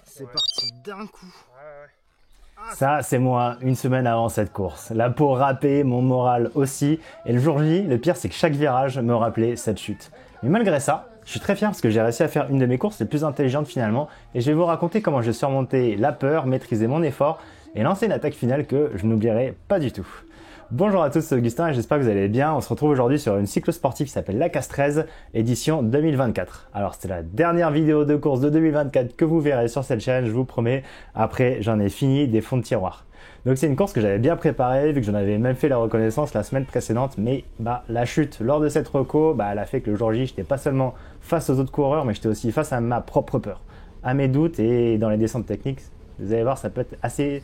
C'est parti d'un coup. Ça, c'est moi, une semaine avant cette course. La peau râpée, mon moral aussi. Et le jour J, le pire, c'est que chaque virage me rappelait cette chute. Mais malgré ça, je suis très fier parce que j'ai réussi à faire une de mes courses les plus intelligentes finalement. Et je vais vous raconter comment j'ai surmonté la peur, maîtrisé mon effort et lancé une attaque finale que je n'oublierai pas du tout. Bonjour à tous, c'est Augustin et j'espère que vous allez bien. On se retrouve aujourd'hui sur une cyclo-sportive qui s'appelle la Castres, édition 2024. Alors c'est la dernière vidéo de course de 2024 que vous verrez sur cette chaîne, je vous promets. Après, j'en ai fini des fonds de tiroir. Donc c'est une course que j'avais bien préparée, vu que j'en avais même fait la reconnaissance la semaine précédente, mais la chute lors de cette reco, elle a fait que le jour J, j'étais pas seulement face aux autres coureurs, mais j'étais aussi face à ma propre peur, à mes doutes et dans les descentes techniques. Vous allez voir, ça peut être assez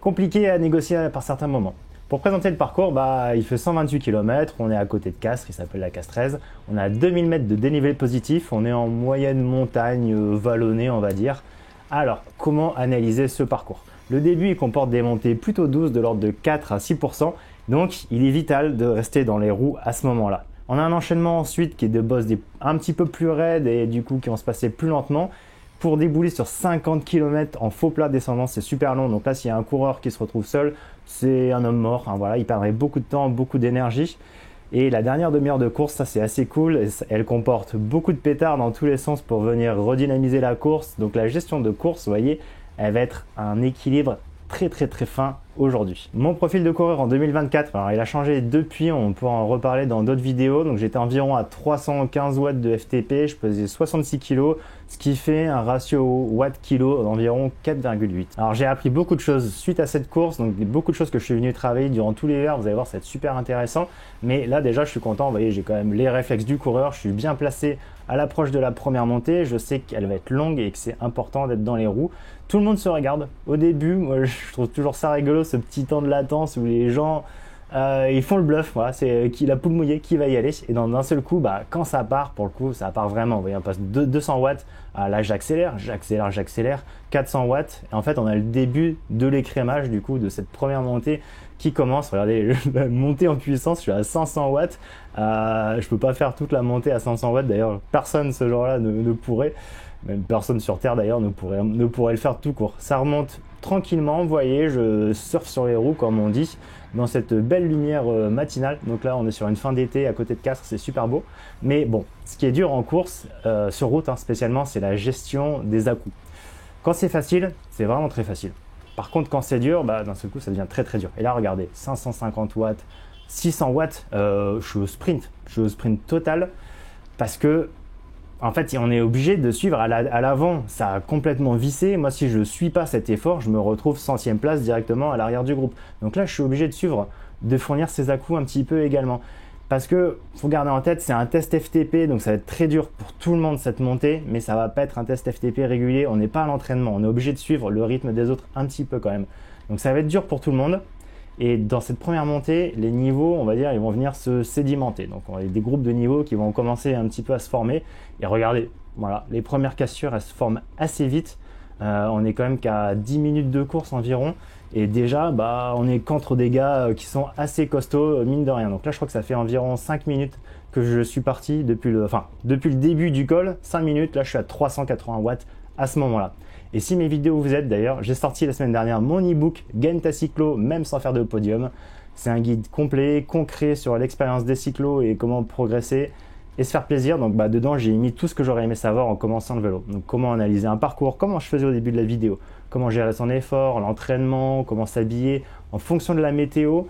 compliqué à négocier par certains moments. Pour présenter le parcours, il fait 128 km, on est à côté de Castres, il s'appelle la Castres. On a 2000 mètres de dénivelé positif, on est en moyenne montagne vallonnée on va dire. Alors, comment analyser ce parcours? Le début il comporte des montées plutôt douces de l'ordre de 4 à 6%, donc il est vital de rester dans les roues à ce moment-là. On a un enchaînement ensuite qui est de bosses un petit peu plus raides et du coup qui vont se passer plus lentement. Pour débouler sur 50 km en faux plat descendant, c'est super long. Donc là, s'il y a un coureur qui se retrouve seul, c'est un homme mort. Voilà, il perdrait beaucoup de temps, beaucoup d'énergie. Et la dernière demi-heure de course, ça c'est assez cool. Elle comporte beaucoup de pétards dans tous les sens pour venir redynamiser la course. Donc la gestion de course, vous voyez, elle va être un équilibre très fin aujourd'hui. Mon profil de coureur en 2024, alors il a changé depuis, on pourra en reparler dans d'autres vidéos. Donc j'étais environ à 315 watts de FTP, je pesais 66 kg, ce qui fait un ratio watt-kilo d'environ 4,8. Alors j'ai appris beaucoup de choses suite à cette course, donc beaucoup de choses que je suis venu travailler durant tout l'hiver, vous allez voir, ça va être super intéressant. Mais là déjà je suis content, vous voyez, j'ai quand même les réflexes du coureur, je suis bien placé à l'approche de la première montée, je sais qu'elle va être longue et que c'est important d'être dans les roues. Tout le monde se regarde. Au début, moi je trouve toujours ça rigolo, ce petit temps de latence où les gens ils font le bluff, voilà, c'est qui la poule mouillée, qui va y aller. Et d'un seul coup, quand ça part, pour le coup, ça part vraiment. Vous voyez, on passe de 200 watts, là j'accélère, 400 watts. Et en fait, on a le début de l'écrémage du coup de cette première montée qui commence. Regardez, la montée en puissance, je suis à 500 watts. Je peux pas faire toute la montée à 500 watts. D'ailleurs, personne ce jour-là ne pourrait. Même personne sur Terre d'ailleurs ne pourrait le faire tout court. Ça remonte tranquillement, vous voyez, je surfe sur les roues comme on dit, dans cette belle lumière matinale. Donc là, on est sur une fin d'été à côté de Castres, c'est super beau. Mais bon, ce qui est dur en course, sur route spécialement, c'est la gestion des à-coups. Quand c'est facile, c'est vraiment très facile. Par contre, quand c'est dur, d'un seul coup, ça devient très dur. Et là, regardez, 550 watts, 600 watts, je suis au sprint total parce que en fait, on est obligé de suivre à l'avant. Ça a complètement vissé. Moi, si je ne suis pas cet effort, je me retrouve 100e place directement à l'arrière du groupe. Donc là, je suis obligé de fournir ces à-coups un petit peu également. Parce que, faut garder en tête, c'est un test FTP, donc ça va être très dur pour tout le monde cette montée, mais ça va pas être un test FTP régulier. On n'est pas à l'entraînement. On est obligé de suivre le rythme des autres un petit peu quand même. Donc ça va être dur pour tout le monde. Et dans cette première montée, les niveaux, on va dire, ils vont venir se sédimenter. Donc, on a des groupes de niveaux qui vont commencer un petit peu à se former. Et regardez, voilà, les premières cassures, elles se forment assez vite. On est quand même qu'à 10 minutes de course environ. Et déjà, on est contre des gars qui sont assez costauds, mine de rien. Donc là, je crois que ça fait environ 5 minutes que je suis parti depuis le début du col. 5 minutes, là, je suis à 380 watts à ce moment-là. Et si mes vidéos vous aident d'ailleurs, j'ai sorti la semaine dernière mon e-book Gagne ta cyclo même sans faire de podium. C'est un guide complet, concret sur l'expérience des cyclos et comment progresser et se faire plaisir. Donc dedans, j'ai mis tout ce que j'aurais aimé savoir en commençant le vélo. Donc comment analyser un parcours, comment je faisais au début de la vidéo, comment gérer son effort, l'entraînement, comment s'habiller en fonction de la météo.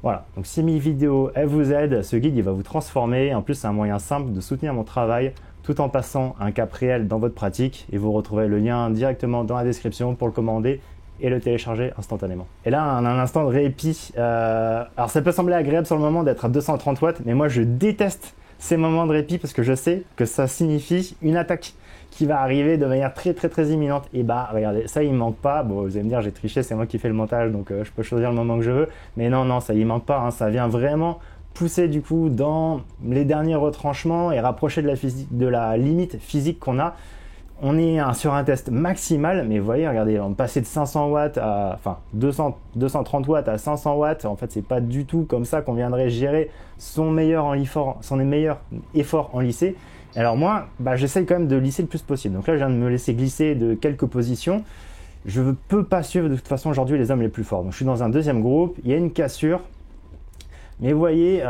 Voilà, donc si mes vidéos elles vous aident, ce guide il va vous transformer. En plus, c'est un moyen simple de soutenir mon travail tout en passant un cap réel dans votre pratique et vous retrouvez le lien directement dans la description pour le commander et le télécharger instantanément. Et là, on a un instant de répit. Alors ça peut sembler agréable sur le moment d'être à 230 watts, mais moi je déteste ces moments de répit parce que je sais que ça signifie une attaque qui va arriver de manière très imminente. Et regardez, ça il manque pas. Bon, vous allez me dire, j'ai triché, c'est moi qui fais le montage, donc je peux choisir le moment que je veux. Mais non, ça il manque pas, ça vient vraiment pousser du coup dans les derniers retranchements et rapprocher de la limite physique qu'on a. on est sur un test maximal, mais vous voyez, regardez, on passait de 500 watts à, enfin, 230 watts à 500 watts. En fait, c'est pas du tout comme ça qu'on viendrait gérer son meilleur effort en lissé. Alors moi, j'essaye quand même de lisser le plus possible. Donc là, je viens de me laisser glisser de quelques positions. Je ne peux pas suivre de toute façon aujourd'hui les hommes les plus forts. Donc je suis dans un deuxième groupe, il y a une cassure. Mais vous voyez,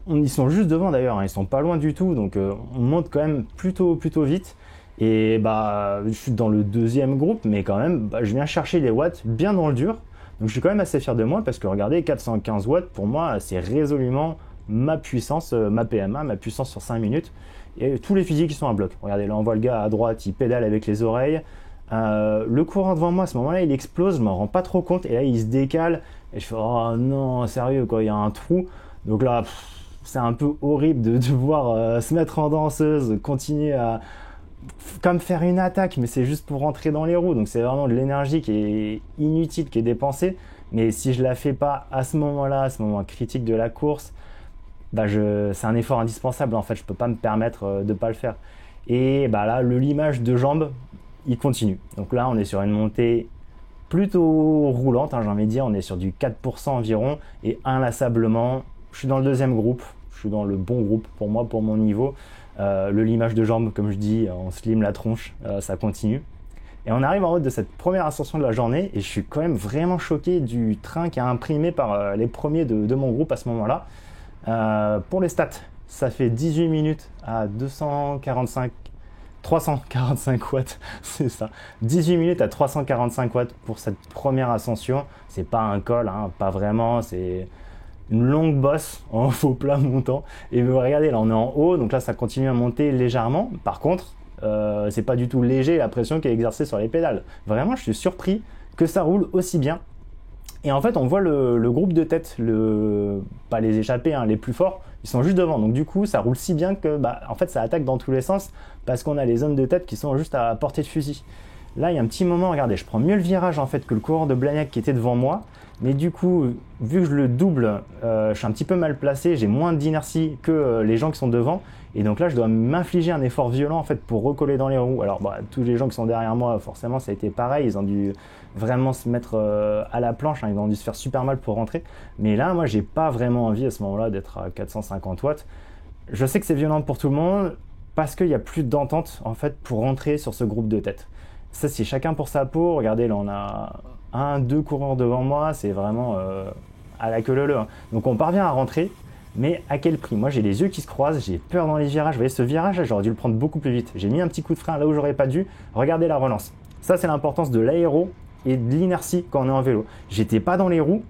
ils sont juste devant d'ailleurs, hein, ils sont pas loin du tout. Donc on monte quand même plutôt vite. Et je suis dans le deuxième groupe, mais quand même, je viens chercher les watts bien dans le dur. Donc je suis quand même assez fier de moi parce que regardez, 415 watts, pour moi, c'est résolument ma puissance, ma PMA, ma puissance sur 5 minutes. Et tous les physiques qui sont à bloc. Regardez, là on voit le gars à droite, il pédale avec les oreilles. Le courant devant moi, à ce moment-là, il explose, je m'en rends pas trop compte. Et là, il se décale. Et je fais, oh non, sérieux, quoi, il y a un trou. Donc là, c'est un peu horrible de devoir se mettre en danseuse, continuer à comme faire une attaque, mais c'est juste pour rentrer dans les roues. Donc c'est vraiment de l'énergie qui est inutile, qui est dépensée. Mais si je la fais pas à ce moment-là, à ce moment critique de la course, c'est un effort indispensable. En fait, je peux pas me permettre de pas le faire. Et là, le limage de jambes, il continue. Donc là, on est sur une montée plutôt roulante, hein, j'ai envie de dire. On est sur du 4% environ. Et inlassablement, je suis dans le deuxième groupe. Je suis dans le bon groupe pour moi, pour mon niveau. Le limage de jambes, comme je dis, on se lime la tronche, ça continue. Et on arrive en haut de cette première ascension de la journée et je suis quand même vraiment choqué du train qui a imprimé par les premiers de mon groupe à ce moment-là. Pour les stats, ça fait 18 minutes à 345 watts, c'est ça. 18 minutes à 345 watts pour cette première ascension. C'est pas un col, hein, pas vraiment, c'est une longue bosse en faux plat montant. Et regardez, là on est en haut, donc là ça continue à monter légèrement. Par contre, c'est pas du tout léger la pression qui est exercée sur les pédales. Vraiment, je suis surpris que ça roule aussi bien. Et en fait, on voit le groupe de tête, pas les échappés, hein, les plus forts, ils sont juste devant. Donc du coup, ça roule si bien que en fait, ça attaque dans tous les sens parce qu'on a les hommes de tête qui sont juste à portée de fusil. Là, il y a un petit moment, regardez, je prends mieux le virage en fait que le coureur de Blagnac qui était devant moi. Mais du coup, vu que je le double, je suis un petit peu mal placé, j'ai moins d'inertie que les gens qui sont devant. Et donc là, je dois m'infliger un effort violent en fait pour recoller dans les roues. Alors, tous les gens qui sont derrière moi, forcément, ça a été pareil. Ils ont dû vraiment se mettre à la planche, hein, ils ont dû se faire super mal pour rentrer. Mais là, moi, j'ai pas vraiment envie à ce moment-là d'être à 450 watts. Je sais que c'est violent pour tout le monde parce qu'il n'y a plus d'entente en fait pour rentrer sur ce groupe de tête. Ça, c'est chacun pour sa peau. Regardez, là, on a 2 coureurs devant moi. C'est vraiment à la queue leu. Hein. Donc, on parvient à rentrer. Mais à quel prix? Moi, j'ai les yeux qui se croisent. J'ai peur dans les virages. Vous voyez, ce virage, j'aurais dû le prendre beaucoup plus vite. J'ai mis un petit coup de frein là où j'aurais pas dû. Regardez la relance. Ça, c'est l'importance de l'aéro et de l'inertie quand on est en vélo. J'étais pas dans les roues.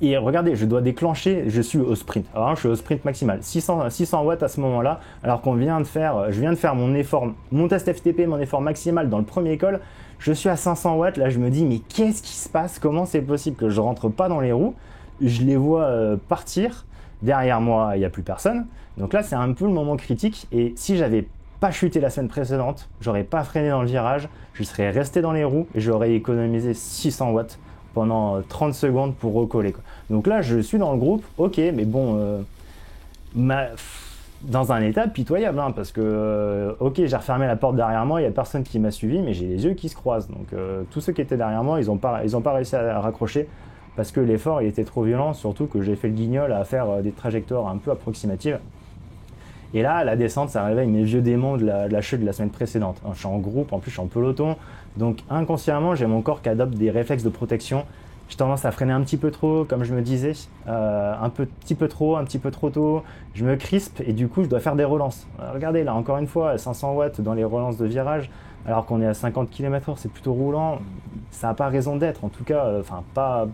Et regardez, je dois déclencher, je suis au sprint. Alors, je suis au sprint maximal, 600 watts à ce moment-là, alors je viens de faire mon effort, mon test FTP, mon effort maximal dans le premier col. Je suis à 500 watts, là je me dis, mais qu'est-ce qui se passe? Comment c'est possible que je rentre pas dans les roues? Je les vois partir. Derrière moi, il n'y a plus personne. Donc là, c'est un peu le moment critique. Et si j'avais pas chuté la semaine précédente, j'aurais pas freiné dans le virage, je serais resté dans les roues et j'aurais économisé 600 watts pendant 30 secondes pour recoller, quoi. Donc là, je suis dans le groupe, ok, mais bon, dans un état pitoyable, hein, parce que, ok, j'ai refermé la porte derrière moi, il n'y a personne qui m'a suivi, mais j'ai les yeux qui se croisent. Donc tous ceux qui étaient derrière moi, ils n'ont pas réussi à raccrocher parce que l'effort il était trop violent, surtout que j'ai fait le guignol à faire des trajectoires un peu approximatives. Et là, la descente, ça réveille mes vieux démons de la chute de la semaine précédente. Je suis en groupe, en plus je suis en peloton, donc inconsciemment, j'ai mon corps qui adopte des réflexes de protection. J'ai tendance à freiner un petit peu trop, comme je me disais, un petit peu trop tôt. Je me crispe et du coup, je dois faire des relances. Regardez là, encore une fois, 500 watts dans les relances de virage, alors qu'on est à 50 km/h, c'est plutôt roulant. Ça n'a pas raison d'être, en tout cas, pas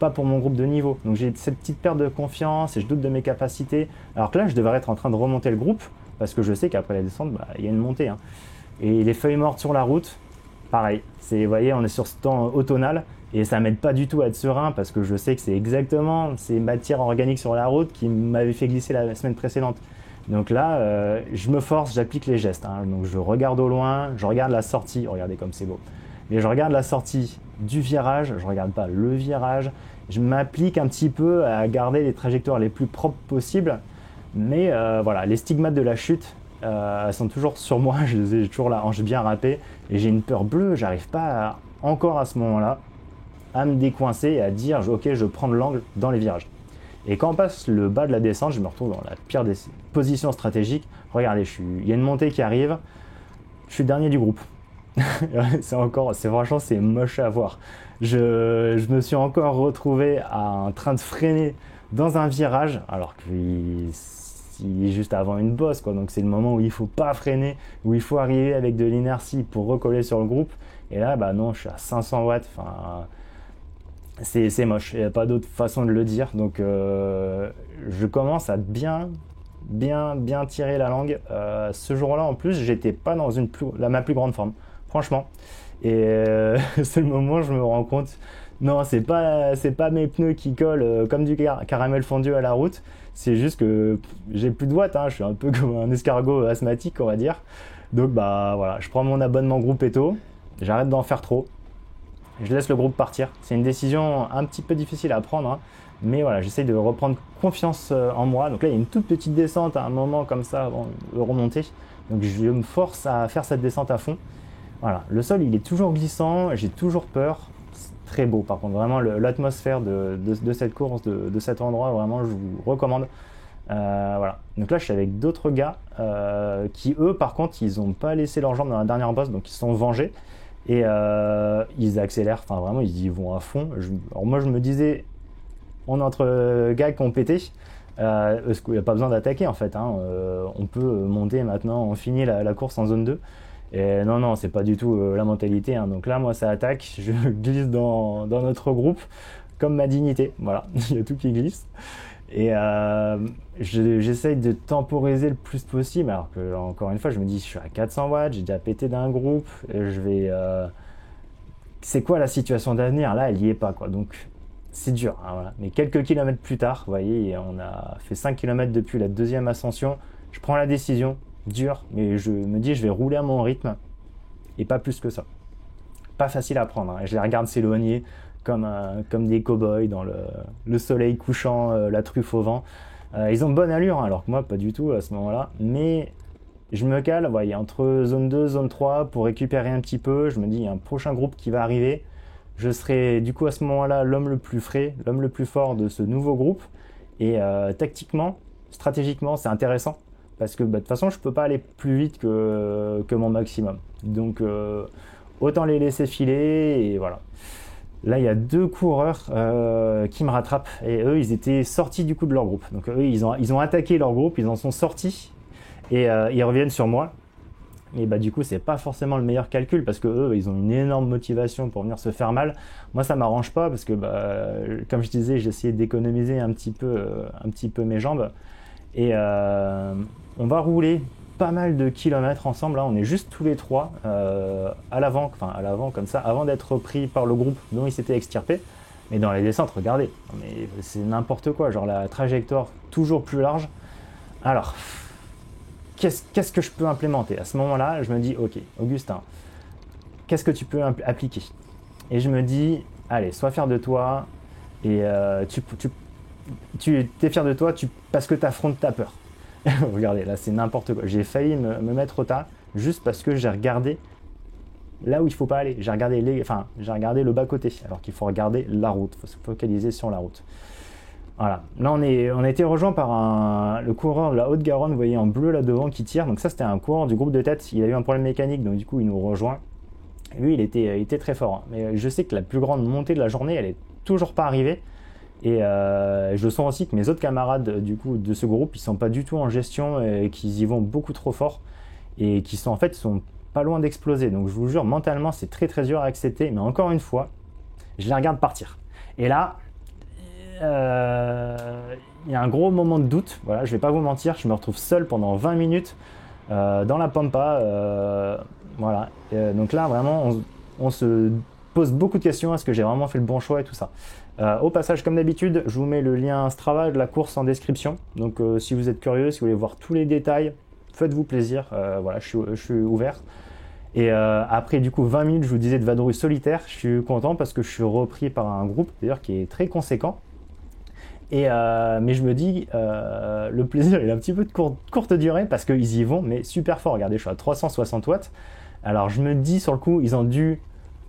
pour mon groupe de niveau. Donc j'ai cette petite perte de confiance et je doute de mes capacités. Alors que là, je devrais être en train de remonter le groupe parce que je sais qu'après la descente, il y a une montée. Hein. Et les feuilles mortes sur la route, pareil. Vous voyez, on est sur ce temps automnal et ça m'aide pas du tout à être serein parce que je sais que c'est exactement ces matières organiques sur la route qui m'avaient fait glisser la semaine précédente. Donc là, je me force, j'applique les gestes. Hein. Donc je regarde au loin, je regarde la sortie. Regardez comme c'est beau. Mais je regarde la sortie du virage, je regarde pas le virage. Je m'applique un petit peu à garder les trajectoires les plus propres possibles. Mais voilà, les stigmates de la chute, elles sont toujours sur moi, j'ai toujours la hanche bien râpée et j'ai une peur bleue, j'arrive pas encore à ce moment-là à me décoincer et à dire ok, je prends de l'angle dans les virages. Et quand on passe le bas de la descente, je me retrouve dans la pire des positions stratégiques. Regardez, il y a une montée qui arrive, je suis le dernier du groupe. Franchement, c'est moche à voir. Je me suis encore retrouvé en train de freiner dans un virage, alors qu'il est juste avant une bosse, quoi. Donc c'est le moment où il faut pas freiner, où il faut arriver avec de l'inertie pour recoller sur le groupe. Et là, bah non, je suis à 500 watts. Enfin, c'est moche. Il n'y a pas d'autre façon de le dire. Donc je commence à bien tirer la langue. Ce jour-là, en plus, j'étais pas dans ma plus grande forme, franchement. Et c'est le moment où je me rends compte, non, c'est pas mes pneus qui collent comme du caramel fondu à la route. C'est juste que j'ai plus de watts, hein. Je suis un peu comme un escargot asthmatique, on va dire. Donc bah voilà, je prends mon abonnement groupe Eto, j'arrête d'en faire trop, je laisse le groupe partir. C'est une décision un petit peu difficile à prendre, hein. Mais voilà, j'essaye de reprendre confiance en moi. Donc là, il y a une toute petite descente à un moment comme ça avant de remonter. Donc je me force à faire cette descente à fond. Voilà, le sol il est toujours glissant, j'ai toujours peur. C'est très beau par contre, vraiment l'atmosphère de cette course, de cet endroit, vraiment je vous recommande. Voilà. Donc là je suis avec d'autres gars qui eux par contre ils n'ont pas laissé leurs jambes dans la dernière bosse, donc ils se sont vengés et ils accélèrent, enfin vraiment ils y vont à fond. Alors moi je me disais, on est entre gars qui ont pété, parce qu'il n'y a pas besoin d'attaquer en fait, hein. On peut monter maintenant, on finit la course en zone 2. Et non, c'est pas du tout la mentalité, hein. Donc là, moi, ça attaque, je glisse dans notre groupe comme ma dignité. Voilà, il y a tout qui glisse. Et j'essaye de temporiser le plus possible. Alors que, encore une fois, je me dis, je suis à 400 watts, j'ai déjà pété d'un groupe, c'est quoi la situation d'avenir? Là, elle y est pas, quoi. Donc, c'est dur, hein, voilà. Mais quelques kilomètres plus tard, vous voyez, on a fait 5 kilomètres depuis la deuxième ascension. Je prends la décision. Dur, mais je me dis je vais rouler à mon rythme et pas plus que ça. Pas facile à prendre, hein. Je les regarde s'éloigner comme des cow-boys dans le soleil couchant, la truffe au vent. Ils ont bonne allure, hein, alors que moi pas du tout à ce moment-là, mais je me cale, voyez, entre zone 2, zone 3 pour récupérer un petit peu. Je me dis il y a un prochain groupe qui va arriver, je serai du coup à ce moment-là l'homme le plus frais, l'homme le plus fort de ce nouveau groupe. Et tactiquement, stratégiquement, c'est intéressant. Parce que de toute façon, je ne peux pas aller plus vite que mon maximum. Donc, autant les laisser filer. Et voilà. Là, il y a deux coureurs qui me rattrapent. Et eux, ils étaient sortis du coup de leur groupe. Donc, eux, ils ont attaqué leur groupe. Ils en sont sortis. Et ils reviennent sur moi. Et bah, du coup, c'est pas forcément le meilleur calcul. Parce que eux, ils ont une énorme motivation pour venir se faire mal. Moi, ça m'arrange pas. Parce que, comme je disais, j'ai essayé d'économiser un petit peu mes jambes. Et on va rouler pas mal de kilomètres ensemble. Là, on est juste tous les trois à l'avant comme ça, avant d'être pris par le groupe dont ils s'étaient extirpés. Mais dans les descentes, regardez, mais c'est n'importe quoi. Genre la trajectoire toujours plus large. Alors, qu'est-ce que je peux implémenter? À ce moment-là, je me dis, ok, Augustin, qu'est-ce que tu peux appliquer? Et je me dis, allez, sois fier de toi et tu es fier de toi parce que tu affrontes ta peur. Regardez, là c'est n'importe quoi. J'ai failli me mettre au tas juste parce que j'ai regardé là où il ne faut pas aller. J'ai regardé le bas-côté alors qu'il faut regarder la route. Il faut se focaliser sur la route. Voilà. Là on a été rejoint par le coureur de la Haute-Garonne, vous voyez en bleu là devant qui tire. Donc ça c'était un coureur du groupe de tête. Il a eu un problème mécanique donc du coup il nous rejoint. Et lui il était très fort, hein. Mais je sais que la plus grande montée de la journée elle est toujours pas arrivée. Et je sens aussi que mes autres camarades du coup de ce groupe ils sont pas du tout en gestion et qu'ils y vont beaucoup trop fort et qui sont pas loin d'exploser. Donc je vous jure mentalement c'est très très dur à accepter, mais encore une fois je les regarde partir. Et là il y a un gros moment de doute. Voilà, je vais pas vous mentir, je me retrouve seul pendant 20 minutes dans la pampa. Voilà. Donc là vraiment on se pose beaucoup de questions. Est-ce que j'ai vraiment fait le bon choix et tout ça? Au passage, comme d'habitude, je vous mets le lien Strava de la course en description. Donc si vous êtes curieux, si vous voulez voir tous les détails, faites-vous plaisir. Voilà, je suis ouvert. Et après du coup 20 minutes, je vous disais, de vadrouille solitaire, je suis content parce que je suis repris par un groupe d'ailleurs qui est très conséquent. Mais je me dis, le plaisir il est un petit peu de courte durée parce qu'ils y vont, mais super fort. Regardez, je suis à 360 watts. Alors je me dis sur le coup, ils ont dû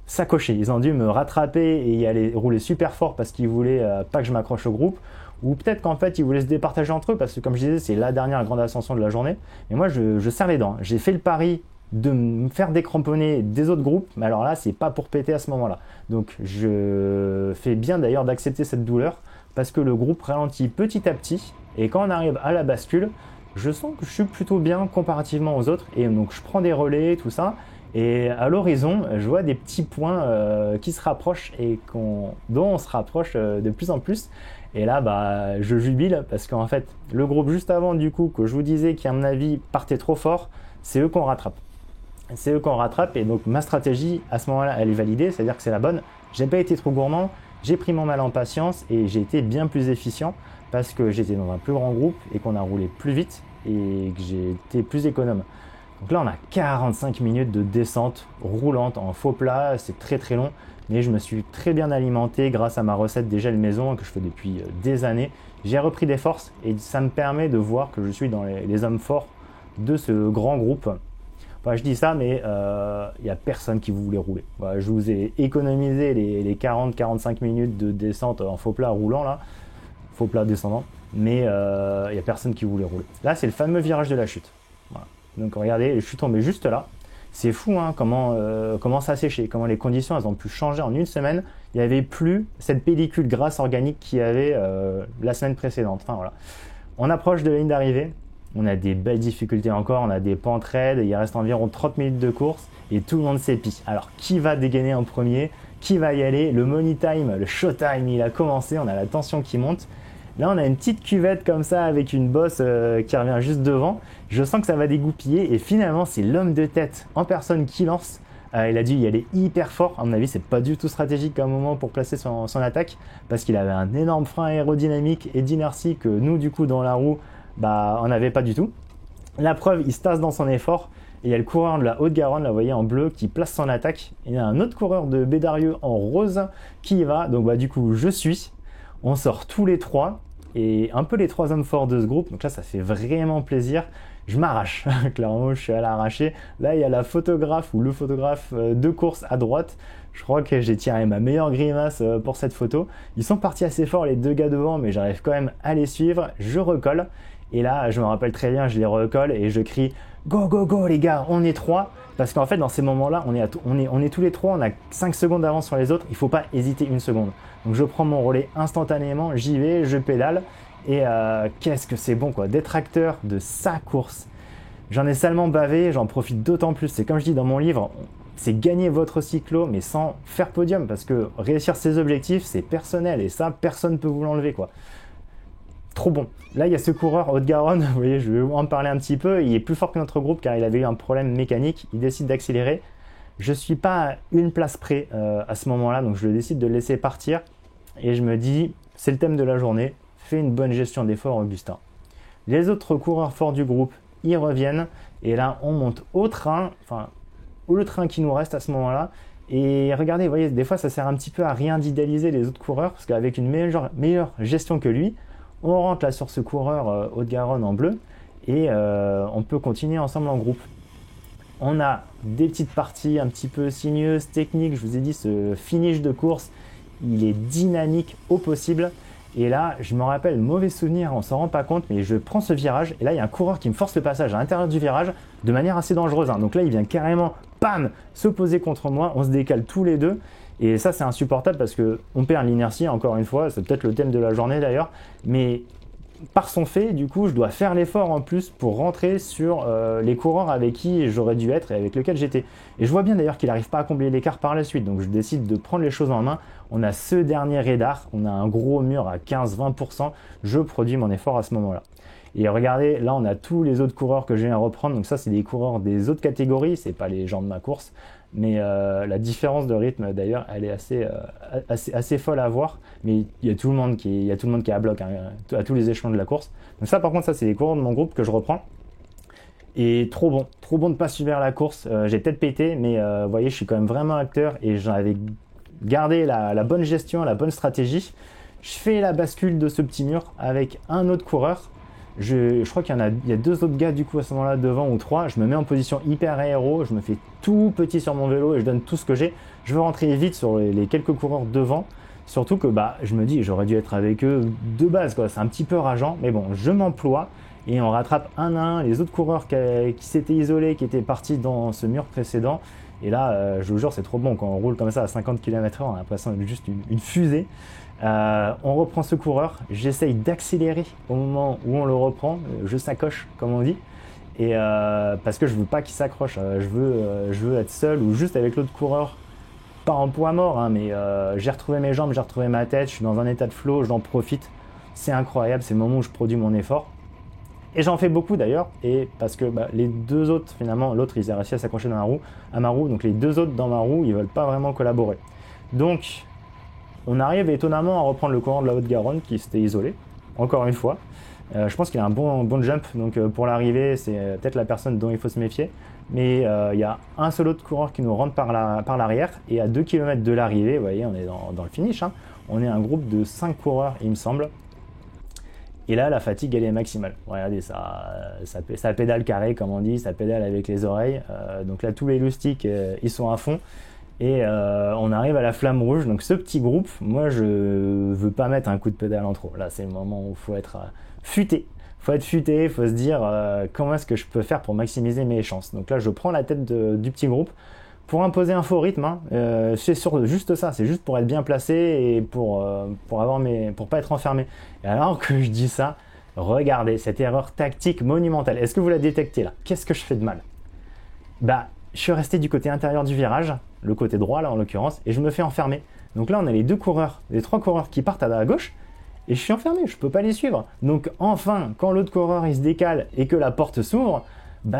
s'accrocher, ils ont dû me rattraper et y aller rouler super fort parce qu'ils voulaient pas que je m'accroche au groupe. Ou peut-être qu'en fait ils voulaient se départager entre eux parce que comme je disais, c'est la dernière grande ascension de la journée. Mais moi je serre les dents. J'ai fait le pari de me faire décramponner des autres groupes, mais alors là c'est pas pour péter à ce moment-là. Donc je fais bien d'ailleurs d'accepter cette douleur parce que le groupe ralentit petit à petit et quand on arrive à la bascule, je sens que je suis plutôt bien comparativement aux autres et donc je prends des relais, tout ça. Et à l'horizon, je vois des petits points qui se rapprochent et dont on se rapproche de plus en plus. Et là, bah, je jubile parce qu'en fait, le groupe juste avant, du coup, que je vous disais qui, à mon avis, partait trop fort, c'est eux qu'on rattrape. C'est eux qu'on rattrape et donc ma stratégie, à ce moment-là, elle est validée, c'est-à-dire que c'est la bonne. J'ai pas été trop gourmand, j'ai pris mon mal en patience et j'ai été bien plus efficient parce que j'étais dans un plus grand groupe et qu'on a roulé plus vite et que j'ai été plus économe. Donc là, on a 45 minutes de descente roulante en faux plat, c'est très très long, mais je me suis très bien alimenté grâce à ma recette des gels maison que je fais depuis des années. J'ai repris des forces et ça me permet de voir que je suis dans les hommes forts de ce grand groupe. Enfin, je dis ça, mais il n'y a personne qui voulait rouler. Voilà, je vous ai économisé les 40-45 minutes de descente en faux plat roulant, là, faux plat descendant, mais il n'y a personne qui voulait rouler. Là, c'est le fameux virage de la chute. Voilà. Donc regardez, je suis tombé juste là. C'est fou hein, comment ça a séché, comment les conditions elles ont pu changer en une semaine. Il n'y avait plus cette pellicule grasse organique qu'il y avait la semaine précédente. Enfin, voilà. On approche de la ligne d'arrivée. On a des belles difficultés encore, on a des pentes raides, il reste environ 30 minutes de course et tout le monde s'épie. Alors qui va dégainer en premier? Qui va y aller? Le money time, le show time, il a commencé, on a la tension qui monte. Là on a une petite cuvette comme ça avec une bosse qui revient juste devant. Je sens que ça va dégoupiller et finalement c'est l'homme de tête en personne qui lance. Il a dû y aller hyper fort, à mon avis c'est pas du tout stratégique comme moment pour placer son attaque parce qu'il avait un énorme frein aérodynamique et d'inertie que nous du coup dans la roue on n'avait pas du tout. La preuve, il se tasse dans son effort et il y a le coureur de la Haute-Garonne, là vous voyez en bleu, qui place son attaque. Et il y a un autre coureur de Bédarieux en rose qui y va, donc du coup je suis. On sort tous les trois et un peu les trois hommes forts de ce groupe, donc là ça fait vraiment plaisir. Je m'arrache, clairement je suis à l'arracher. Là il y a la photographe ou le photographe de course à droite. Je crois que j'ai tiré ma meilleure grimace pour cette photo. Ils sont partis assez fort les deux gars devant, mais j'arrive quand même à les suivre. Je recolle. Et là, je me rappelle très bien, je les recolle et je crie « Go, go, go les gars, on est trois !» Parce qu'en fait, dans ces moments-là, on est tous les trois, on a 5 secondes d'avance sur les autres, il ne faut pas hésiter une seconde. Donc je prends mon relais instantanément, j'y vais, je pédale et qu'est-ce que c'est bon quoi, d'être acteur de sa course. J'en ai salement bavé, j'en profite d'autant plus. C'est comme je dis dans mon livre, c'est gagner votre cyclo mais sans faire podium parce que réussir ses objectifs, c'est personnel et ça, personne ne peut vous l'enlever quoi. Trop bon. Là, il y a ce coureur Haute-Garonne, vous voyez, je vais en parler un petit peu. Il est plus fort que notre groupe car il avait eu un problème mécanique. Il décide d'accélérer. Je ne suis pas à une place près à ce moment-là, donc je décide de le laisser partir. Et je me dis, c'est le thème de la journée, fais une bonne gestion d'effort, Augustin. Les autres coureurs forts du groupe, ils reviennent. Et là, on monte au train, enfin, le train qui nous reste à ce moment-là. Et regardez, vous voyez, des fois, ça sert un petit peu à rien d'idéaliser les autres coureurs parce qu'avec une meilleure gestion que lui, on rentre là sur ce coureur Haute-Garonne en bleu et on peut continuer ensemble en groupe. On a des petites parties un petit peu sinueuses, techniques. Je vous ai dit, ce finish de course, il est dynamique au possible. Et là, je me rappelle, mauvais souvenir, on s'en rend pas compte, mais je prends ce virage et là, il y a un coureur qui me force le passage à l'intérieur du virage de manière assez dangereuse. Donc là, il vient carrément, bam, s'opposer contre moi. On se décale tous les deux. Et ça, c'est insupportable parce qu'on perd l'inertie, encore une fois, c'est peut-être le thème de la journée d'ailleurs, mais par son fait, du coup, je dois faire l'effort en plus pour rentrer sur les coureurs avec qui j'aurais dû être et avec lesquels j'étais. Et je vois bien d'ailleurs qu'il n'arrive pas à combler l'écart par la suite, donc je décide de prendre les choses en main. On a ce dernier radar, on a un gros mur à 15-20%, je produis mon effort à ce moment-là. Et regardez, là on a tous les autres coureurs que je viens à reprendre, donc ça c'est des coureurs des autres catégories, c'est pas les gens de ma course, mais la différence de rythme d'ailleurs elle est assez folle à voir, mais il y a tout le monde qui est à bloc hein, à tous les échelons de la course. Donc ça par contre ça c'est les coureurs de mon groupe que je reprends. Et trop bon de ne pas subir la course, j'ai peut-être pété mais vous voyez je suis quand même vraiment acteur et j'avais gardé la bonne gestion, la bonne stratégie. Je fais la bascule de ce petit mur avec un autre coureur. Je crois qu'il y a 2 autres gars du coup à ce moment-là devant ou 3. Je me mets en position hyper aéro, je me fais tout petit sur mon vélo et je donne tout ce que j'ai. Je veux rentrer vite sur les quelques coureurs devant. Surtout que je me dis j'aurais dû être avec eux de base, quoi. C'est un petit peu rageant, mais bon, je m'emploie et on rattrape un à un les autres coureurs qui s'étaient isolés, qui étaient partis dans ce mur précédent. Et là, je vous jure, c'est trop bon quand on roule comme ça à 50 km/h, on a l'impression d'être juste une fusée. On reprend ce coureur, j'essaye d'accélérer au moment où on le reprend, je sacoche comme on dit, et parce que je veux pas qu'il s'accroche, je veux être seul ou juste avec l'autre coureur, pas en poids mort, hein, mais j'ai retrouvé mes jambes, j'ai retrouvé ma tête, je suis dans un état de flow, j'en profite, c'est incroyable, c'est le moment où je produis mon effort. Et j'en fais beaucoup d'ailleurs, et parce que les 2 autres, finalement, l'autre il a réussi à s'accrocher à ma roue, donc les 2 autres dans ma roue, ils veulent pas vraiment collaborer. Donc, on arrive étonnamment à reprendre le coureur de la Haute-Garonne qui s'était isolé, encore une fois. Je pense qu'il a un bon jump, donc pour l'arrivée, c'est peut-être la personne dont il faut se méfier. Mais il y a un seul autre coureur qui nous rentre par l'arrière, et à 2 km de l'arrivée, vous voyez, on est dans le finish, hein, on est un groupe de 5 coureurs, il me semble. Et là, la fatigue, elle est maximale. Regardez, ça pédale carré, comme on dit, ça pédale avec les oreilles. Donc là, tous les loustiques, ils sont à fond. Et on arrive à la flamme rouge. Donc ce petit groupe, moi, je veux pas mettre un coup de pédale en trop. Là, c'est le moment où il faut être futé. Il faut être futé, il faut se dire comment est-ce que je peux faire pour maximiser mes chances. Donc là, je prends la tête du petit groupe pour imposer un faux rythme, hein. C'est juste ça, c'est juste pour être bien placé et pour pas être enfermé. Et alors que je dis ça, regardez cette erreur tactique monumentale. Est-ce que vous la détectez là? Qu'est-ce que je fais de mal? Je suis resté du côté intérieur du virage, le côté droit là en l'occurrence, et je me fais enfermer. Donc là, on a les 3 coureurs qui partent à gauche, et je suis enfermé, je peux pas les suivre. Donc enfin, quand l'autre coureur il se décale et que la porte s'ouvre,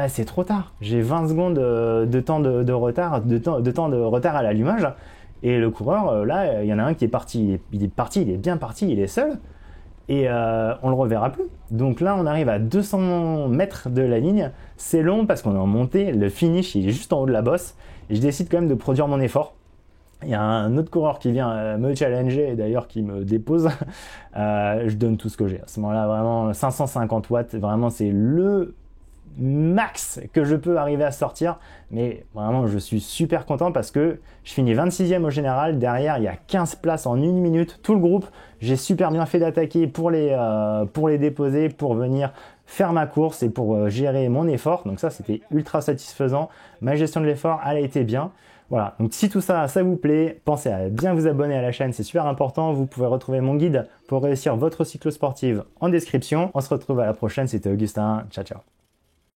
c'est trop tard. J'ai 20 secondes de temps de retard à l'allumage. Et le coureur, là, il y en a un qui est parti. Il est bien parti, il est seul. Et on le reverra plus. Donc là, on arrive à 200 mètres de la ligne. C'est long parce qu'on est en montée. Le finish, il est juste en haut de la bosse. Et je décide quand même de produire mon effort. Il y a un autre coureur qui vient me challenger et d'ailleurs qui me dépose. Je donne tout ce que j'ai. À ce moment-là, vraiment 550 watts. Vraiment, c'est le max que je peux arriver à sortir, mais vraiment je suis super content parce que je finis 26e au général. Derrière il y a 15 places en 1 minute, tout le groupe. J'ai super bien fait d'attaquer pour les déposer, pour venir faire ma course et pour gérer mon effort. Donc ça, c'était ultra satisfaisant. Ma gestion de l'effort, elle a été bien. Voilà, donc si tout ça, ça vous plaît, pensez à bien vous abonner à la chaîne, c'est super important. Vous pouvez retrouver mon guide pour réussir votre cyclo sportive en description. On se retrouve à la prochaine, c'était Augustin, ciao ciao.